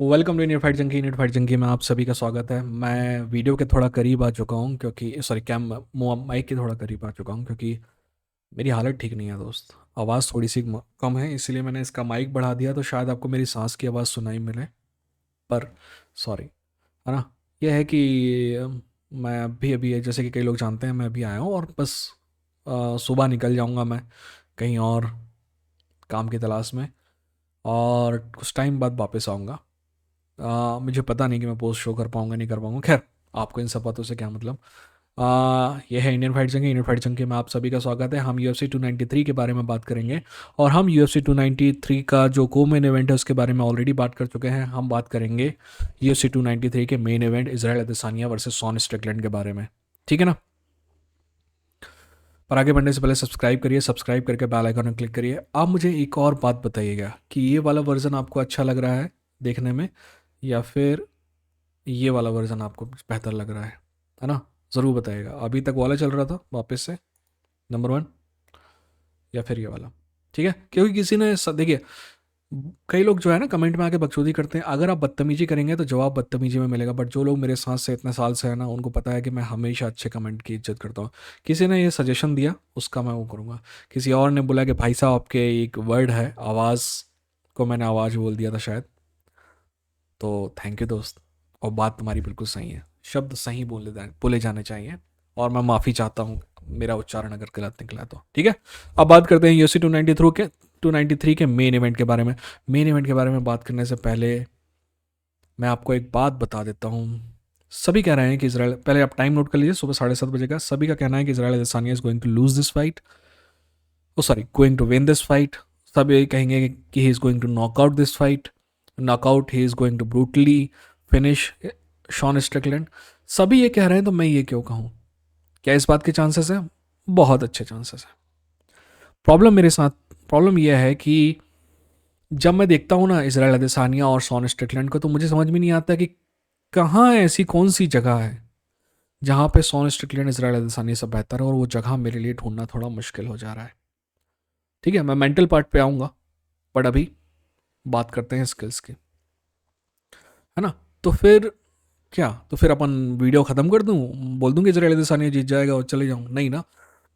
Welcome to Indian fight junkie में आप सभी का स्वागत है। मैं वीडियो के थोड़ा करीब आ चुका हूँ क्योंकि सॉरी कैम माइक के थोड़ा करीब आ चुका हूँ क्योंकि मेरी हालत ठीक नहीं है दोस्त। आवाज़ थोड़ी सी कम है इसलिए मैंने इसका माइक बढ़ा दिया तो शायद आपको मेरी सांस की आवाज़ सुनाई मिले। पर सॉरी, है ना। यह है कि मैं अभी अभी जैसे कि कई लोग जानते हैं मैं अभी आया हूँ और बस सुबह निकल जाऊँगा मैं कहीं और काम की तलाश में और कुछ टाइम बाद वापस आऊँगा। मुझे पता नहीं कि मैं पोस्ट शो कर पाऊंगा नहीं कर पाऊंगा। खैर, आपको इन सब बातों से क्या मतलब। ये है इंडियन फाइट जंग में आप सभी का स्वागत है। हम UFC 293 के बारे में बात करेंगे और हम UFC 293 का जो को मेन इवेंट है उसके बारे में ऑलरेडी बात कर चुके हैं। हम बात करेंगे UFC 293 के main event Israel Adesanya versus Sean Strickland के बारे में। ठीक है ना। पर आगे बढ़ने से पहले सब्सक्राइब करिए, सब्सक्राइब करके बेल आइकन में क्लिक करिए। आप मुझे एक और बात बताइएगा कि ये वाला वर्जन आपको अच्छा लग रहा है देखने में या फिर ये वाला वर्जन आपको बेहतर लग रहा है ना। ज़रूर बताइएगा। अभी तक वाला चल रहा था वापस से नंबर वन या फिर ये वाला। ठीक है, क्योंकि किसी ने देखिए, कई लोग जो है ना कमेंट में आके बकचोदी करते हैं। अगर आप बदतमीजी करेंगे तो जवाब बदतमीजी में मिलेगा, बट जो लोग मेरे साथ से इतने साल से है ना उनको पता है कि मैं हमेशा अच्छे कमेंट की इज्जत करता हूँ। किसी ने ये सजेशन दिया उसका मैं वो करूँगा। किसी और ने बोला कि भाई साहब आपके एक वर्ड है आवाज़, को मैंने आवाज़ बोल दिया था शायद। तो थैंक यू दोस्त। और बात तुम्हारी बिल्कुल सही है, शब्द सही बोले जाने चाहिए और मैं माफ़ी चाहता हूँ मेरा उच्चारण अगर गलत निकला तो। ठीक है, अब बात करते हैं UFC 293 के मेन इवेंट के बारे में। मेन इवेंट के बारे में बात करने से पहले मैं आपको एक बात बता देता हूँ। सभी कह रहे हैं कि इसराइल, पहले आप टाइम नोट कर लीजिए, सुबह 7:30 बजे का। सभी का कहना है कि Israel Adesanya is going to lose this fight, oh sorry going to win this fight. सब ये कहेंगे कि he is going to knock out this fight, knockout, he is going to brutally finish Sean Strickland. सभी ये कह रहे हैं तो मैं ये क्यों कहूँ। क्या इस बात के चांसेस हैं? बहुत अच्छे चांसेस हैं। प्रॉब्लम मेरे साथ, प्रॉब्लम यह है कि जब मैं देखता हूँ ना इसराइल अदेसानिया और शॉन स्ट्रिकलैंड को तो मुझे समझ में नहीं आता कि कहाँ ऐसी कौन सी जगह है जहाँ पे शॉन स्ट्रिकलैंड इसराइल अदेसानिया से बेहतर है, और वो जगह मेरे लिए ढूंढना थोड़ा मुश्किल हो जा रहा है। ठीक है, मैं मेंटल पार्ट पे आऊँगा, बट अभी बात करते हैं स्किल्स की, है ना। तो फिर क्या, तो फिर अपन वीडियो ख़त्म कर दूँ, बोल दूँ कि इसराइल अदेसानिया जीत जाएगा और चले जाऊँ? नहीं ना।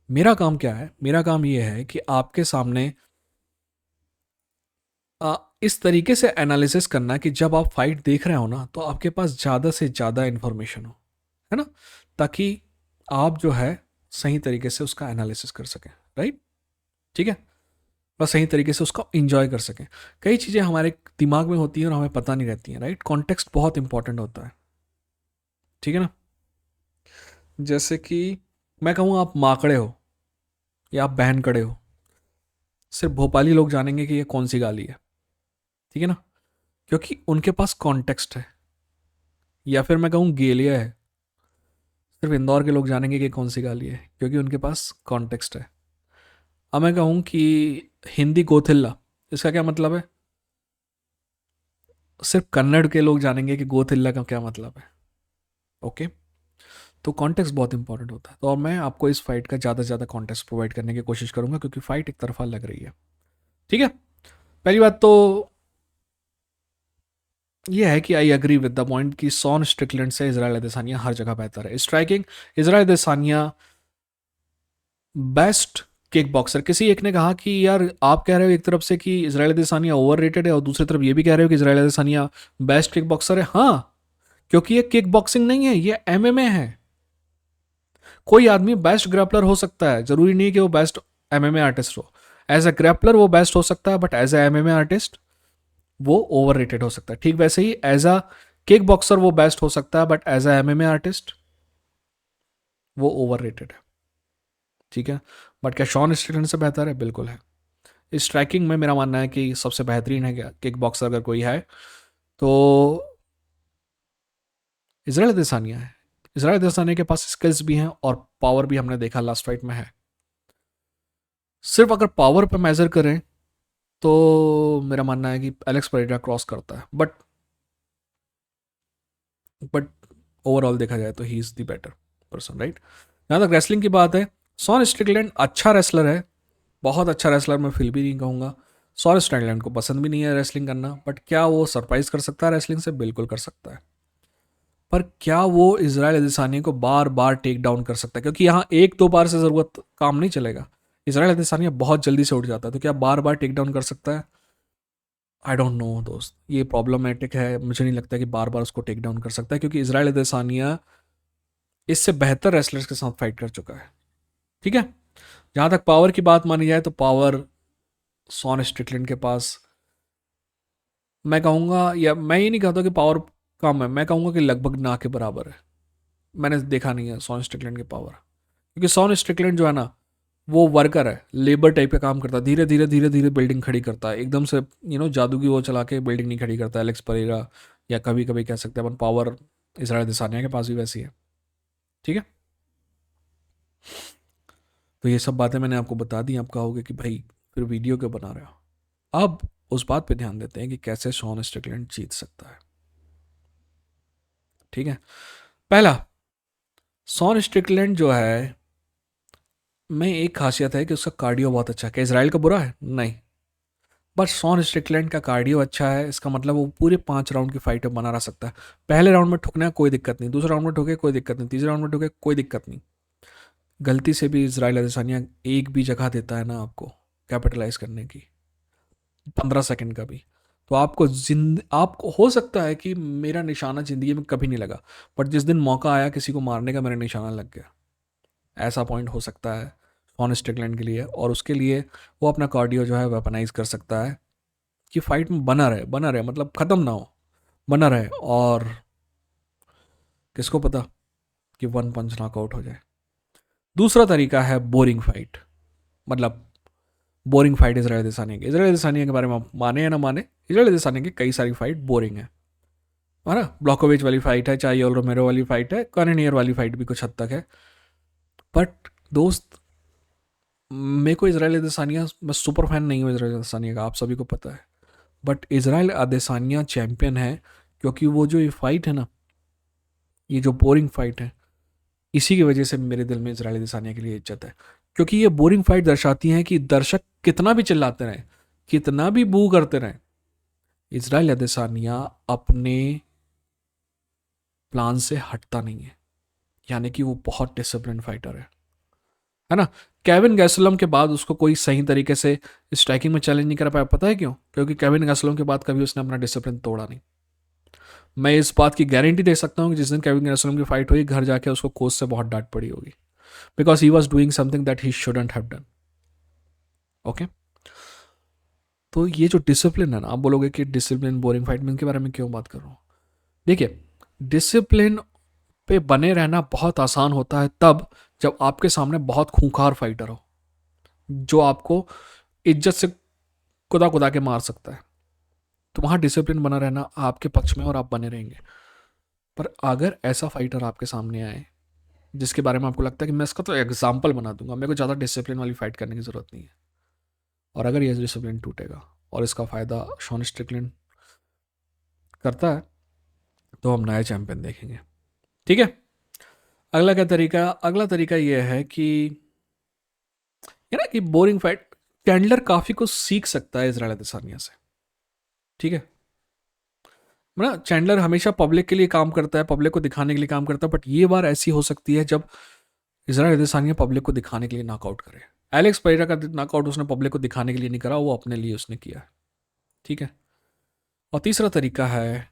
मेरा काम क्या है? मेरा काम ये है कि आपके सामने इस तरीके से एनालिसिस करना कि जब आप फाइट देख रहे हो ना तो आपके पास ज़्यादा से ज़्यादा इन्फॉर्मेशन हो, है ना, ताकि आप जो है सही तरीके से उसका एनालिसिस कर सकें। राइट, ठीक है, और सही तरीके से उसको इंजॉय कर सकें। कई चीज़ें हमारे दिमाग में होती हैं और हमें पता नहीं रहती हैं। राइट, कॉन्टेक्स्ट बहुत इंपॉर्टेंट होता है। ठीक है ना। जैसे कि मैं कहूँ आप माकड़े हो या आप बहन कड़े हो, सिर्फ भोपाली लोग जानेंगे कि ये कौन सी गाली है। ठीक है ना, क्योंकि उनके पास कॉन्टेक्स्ट है। या फिर मैं कहूँ गेलिया है, सिर्फ इंदौर के लोग जानेंगे कि कौन सी गाली है क्योंकि उनके पास कॉन्टेक्स्ट है। अब मैं कहूँ कि हिंदी गोथिल्ला, इसका क्या मतलब है? सिर्फ कन्नड़ के लोग जानेंगे कि गोथिल्ला का क्या मतलब है। ओके, तो कॉन्टेक्स्ट बहुत इंपॉर्टेंट होता है। तो और मैं आपको इस फाइट का ज़्यादा से ज़्यादा कॉन्टेक्स्ट प्रोवाइड करने की कोशिश करूंगा क्योंकि फाइट एक तरफा लग रही है। ठीक है, पहली बात तो ये है कि I agree with the point कि सॉन स्ट्रिकलैंड से इजराइल अदेसानिया हर जगह बेहतर है। Striking, Israel Adesanya best kickboxer. किसी एक ने कहा कि यार आप कह रहे हो एक तरफ से कि इजराइल अदेसानिया ओवर रेटेड है और दूसरी तरफ ये भी कह रहे हो कि Israel Adesanya best kick boxer है। हाँ, क्योंकि ये किक बॉक्सिंग नहीं है, ये एमएमए है। कोई आदमी बेस्ट ग्रैपलर हो सकता है, जरूरी नहीं कि वो बेस्ट एमएमए आर्टिस्ट हो। एज अ ग्रैपलर वो बेस्ट हो सकता है, but as a MMA artist वो ओवर रेटेड हो सकता है। ठीक वैसे ही एज अ किक बॉक्सर वो बेस्ट हो सकता है, but as a MMA artist वो ओवर रेटेड है। ठीक है, बट क्या शॉन स्टीलन से बेहतर है? बिल्कुल है। स्ट्राइकिंग में मेरा मानना है कि सबसे बेहतरीन है क्या किक बॉक्सर अगर कोई है तो इजराइल अदेसानिया है। इजराइल अदेसानिया के पास स्किल्स भी हैं और पावर भी, हमने देखा लास्ट फाइट में है। सिर्फ अगर पावर पे मेजर करें तो मेरा मानना है कि एलेक्स परेरा क्रॉस करता है, बट ओवरऑल देखा जाए तो he is the better person. Right, जहाँ तक रेसलिंग की बात है, सॉन स्ट्रिकलैंड अच्छा रेसलर है, बहुत अच्छा रेसलर मैं फिर भी नहीं कहूँगा। सॉरी स्ट्रैकलैंड को पसंद भी नहीं है रेसलिंग करना, बट क्या वो सरप्राइज कर सकता है रेसलिंग से? बिल्कुल कर सकता है। पर क्या वो इजराइल अदेसानिया को बार बार टेक डाउन कर सकता है? क्योंकि यहाँ एक दो बार से ज़रूरत काम नहीं चलेगा। इजराइल अदेसानिया बहुत जल्दी से उठ जाता है, तो क्या बार बार टेक डाउन कर सकता है? आई डोंट नो दोस्त, ये प्रॉब्लमेटिक है। मुझे नहीं लगता कि बार बार उसको टेक डाउन कर सकता है, क्योंकि इजराइल अदेसानिया इससे बेहतर रेसलर्स के साथ फाइट कर चुका है। ठीक है, जहाँ तक पावर की बात मानी जाए तो पावर सॉन स्ट्रिकलैंड के पास, मैं कहूँगा, या मैं ये नहीं कहता कि पावर कम है, मैं कहूँगा कि लगभग ना के बराबर है। मैंने देखा नहीं है सॉन स्ट्रिकलैंड की पावर, क्योंकि सॉन स्ट्रिकलैंड जो है ना, वो वर्कर है, लेबर टाइप का काम करता है, धीरे धीरे धीरे धीरे बिल्डिंग खड़ी करता है, एकदम से जादू की वो चला के बिल्डिंग नहीं खड़ी करता। एलेक्स परेरा, या कभी कभी कह सकते हैं अपन पावर इजराइल दिसानिया के पास भी वैसी है। ठीक है, तो ये सब बातें मैंने आपको बता दी। आप कहोगे कि भाई फिर वीडियो क्यों बना रहे हो? अब उस बात पे ध्यान देते हैं कि कैसे शॉन स्ट्रिकलैंड जीत सकता है। ठीक है, पहला, शॉन स्ट्रिकलैंड जो है, में एक खासियत है कि उसका कार्डियो बहुत अच्छा है। क्या इसराइल का बुरा है? नहीं, बट शॉन स्ट्रिकलैंड का कार्डियो अच्छा है, इसका मतलब वो पूरे 5 राउंड की फाइट बना रह सकता है। पहले राउंड में ठुकना है कोई दिक्कत नहीं, दूसरे राउंड में ठुके कोई दिक्कत नहीं, तीसरे राउंड में ठुके कोई दिक्कत नहीं। गलती से भी इसराइल अदेसानिया एक भी जगह देता है ना आपको कैपिटलाइज करने की, 15 सेकंड का भी, तो आपको हो सकता है कि मेरा निशाना ज़िंदगी में कभी नहीं लगा, बट जिस दिन मौका आया किसी को मारने का, मेरा निशाना लग गया। ऐसा पॉइंट हो सकता है शॉन स्ट्रिकलैंड के लिए, और उसके लिए वो अपना कार्डियो जो है वेपनाइज कर सकता है कि फाइट में बना रहे मतलब ख़त्म ना हो, बना रहे। और किसको पता कि 1 पंच नॉकआउट हो जाए। दूसरा तरीका है बोरिंग फाइट, मतलब बोरिंग फाइट इजराइल देसानिया के बारे में आप माने या ना माने, इजराइल देसानिया की कई सारी फाइट बोरिंग है ना? ब्लॉकोविच वाली फाइट है, चाहे रोमेरो वाली फाइट है, कॉर्नियर वाली फाइट भी कुछ हद तक है। बट दोस्त, मेरे को इजराइल अदेसानिया, मैं सुपर फैन नहीं हूँ इजराइल अदेसानिया का, आप सभी को पता है। बट इजराइल अदेसानिया चैंपियन है, क्योंकि वो जो ये फाइट है ना, ये जो बोरिंग फाइट है, इसी की वजह से मेरे दिल में इजराइल अदेसानिया के लिए इज्जत है। क्योंकि ये बोरिंग फाइट दर्शाती हैं कि दर्शक कितना भी चिल्लाते रहे, कितना भी बू करते रहे, इजराइल अदेसानिया अपने प्लान से हटता नहीं है। यानी कि वो बहुत डिसिप्लिन फाइटर है ना? केविन गैसलम के बाद उसको कोई सही तरीके से स्ट्राइकिंग में चैलेंज नहीं कर पाया। पता है क्यों? क्योंकि केविन गैसलम के बाद कभी उसने अपना डिसिप्लिन तोड़ा नहीं। मैं इस बात की गारंटी दे सकता हूँ कि जिस दिन केविन गैसलम की फाइट हुई, घर जाके उसको कोच से बहुत डांट पड़ी होगी, because he was doing something that he shouldn't have done. Okay, तो ये जो डिसिप्लिन है ना, आप बोलोगे कि डिसिप्लिन बोरिंग फाइट में, इनके बारे में क्यों बात कर रहा हूँ? देखिए, डिसिप्लिन पे बने रहना बहुत आसान होता है तब जब आपके सामने बहुत खूंखार फाइटर हो, जो आपको इज्जत से कुदा कुदा के मार सकता है। तो वहाँ डिसिप्लिन बना रहना आपके पक्ष में, और आप बने रहेंगे। पर अगर ऐसा फाइटर आपके सामने आए जिसके बारे में आपको लगता है कि मैं इसका तो एग्जाम्पल बना दूंगा, मेरे को ज़्यादा डिसिप्लिन वाली फाइट करने की ज़रूरत नहीं है, और अगर ये डिसिप्लिन टूटेगा और इसका फ़ायदा शॉन स्ट्रिकलैंड करता है, तो हम नए चैंपियन देखेंगे। ठीक है, अगला तरीका ये है कि, ये ना कि बोरिंग फाइट, चैंडलर काफ़ी कुछ सीख सकता है इजराइल अदेसानिया से। ठीक है ना, चैंडलर हमेशा पब्लिक के लिए काम करता है, पब्लिक को दिखाने के लिए काम करता है, बट ये बार ऐसी हो सकती है जब इजराइल अदेसानिया पब्लिक को दिखाने के लिए नॉकआउट करे। एलेक्स पेरेरा का नॉकआउट उसने पब्लिक को दिखाने के लिए नहीं करा, वो अपने लिए उसने किया। ठीक है, और तीसरा तरीका है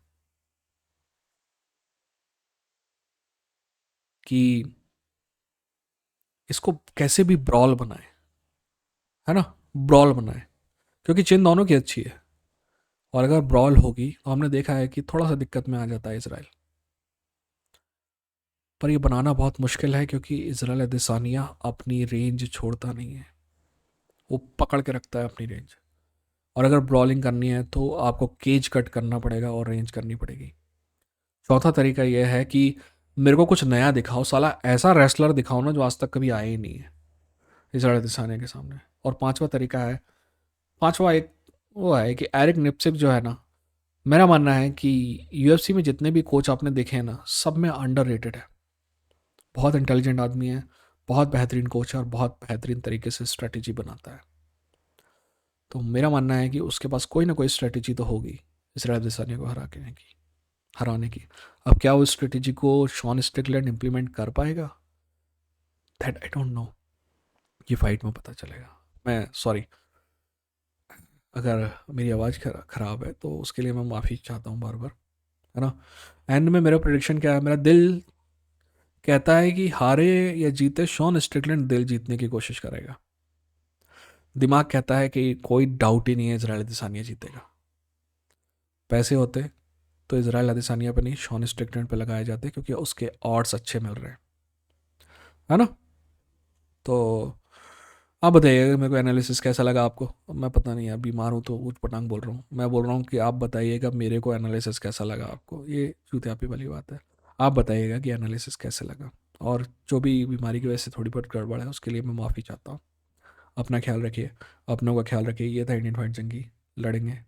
कि इसको कैसे भी ब्रॉल बनाए, है ना? ब्रॉल बनाए, क्योंकि चीन दोनों की अच्छी है, और अगर ब्रॉल होगी तो हमने देखा है कि थोड़ा सा दिक्कत में आ जाता है इसराइल। पर ये बनाना बहुत मुश्किल है, क्योंकि इजराइल अदेसानिया अपनी रेंज छोड़ता नहीं है, वो पकड़ के रखता है अपनी रेंज। और अगर ब्रॉलिंग करनी है तो आपको केज कट करना पड़ेगा और रेंज करनी पड़ेगी। चौथा तरीका यह है कि मेरे को कुछ नया दिखाओ, साला ऐसा रेसलर दिखाओ ना जो आज तक कभी आया ही नहीं है इजराइल अदेसानिया के सामने। और पांचवा एक वो है कि एरिक निप्सिक जो है ना, मेरा मानना है कि यूएफसी में जितने भी कोच आपने देखे हैं ना, सब में अंडररेटेड है। बहुत इंटेलिजेंट आदमी है, बहुत बेहतरीन कोच है, और बहुत बेहतरीन तरीके से स्ट्रेटेजी बनाता है। तो मेरा मानना है कि उसके पास कोई ना कोई स्ट्रेटेजी तो होगी इसराइल अदेसानिया को हराने की। अब क्या उस स्ट्रेटेजी को शॉन स्ट्रिकलैंड इम्प्लीमेंट कर पाएगा, दैट आई डोंट नो, ये फाइट में पता चलेगा। मैं सॉरी, अगर मेरी आवाज़ ख़राब है तो उसके लिए मैं माफ़ी चाहता हूँ बार बार, है ना। एंड में मेरा प्रोडिक्शन क्या है, मेरा दिल कहता है कि हारे या जीते शॉन स्ट्रिकलैंड दिल जीतने की कोशिश करेगा। दिमाग कहता है कि कोई डाउट ही नहीं है इजराइल अदेसानिया जीतेगा। पैसे होते तो इजराइल अदेसानिया पे नहीं शॉन स्ट्रिकलैंड पे लगाए जाते, क्योंकि उसके ऑड्स अच्छे मिल रहे हैं, है ना। तो आप बताइएगा मेरे को एनालिसिस कैसा लगा आपको। अब मैं पता नहीं यार बीमार हूँ तो ऊट पटांग बोल रहा हूँ, मैं बोल रहा हूँ कि आप बताइएगा मेरे को एनालिसिस कैसा लगा आपको, ये चूतियापी वाली बात है। आप बताइएगा कि एनालिसिस कैसे लगा, और जो भी बीमारी की वजह से थोड़ी बहुत गड़बड़ है उसके लिए मैं माफ़ी चाहता हूँ। अपना ख्याल रखिए, अपनों का ख्याल रखिए। ये था इंडियन फाइट जंगी, लड़ेंगे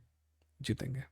जीतेंगे।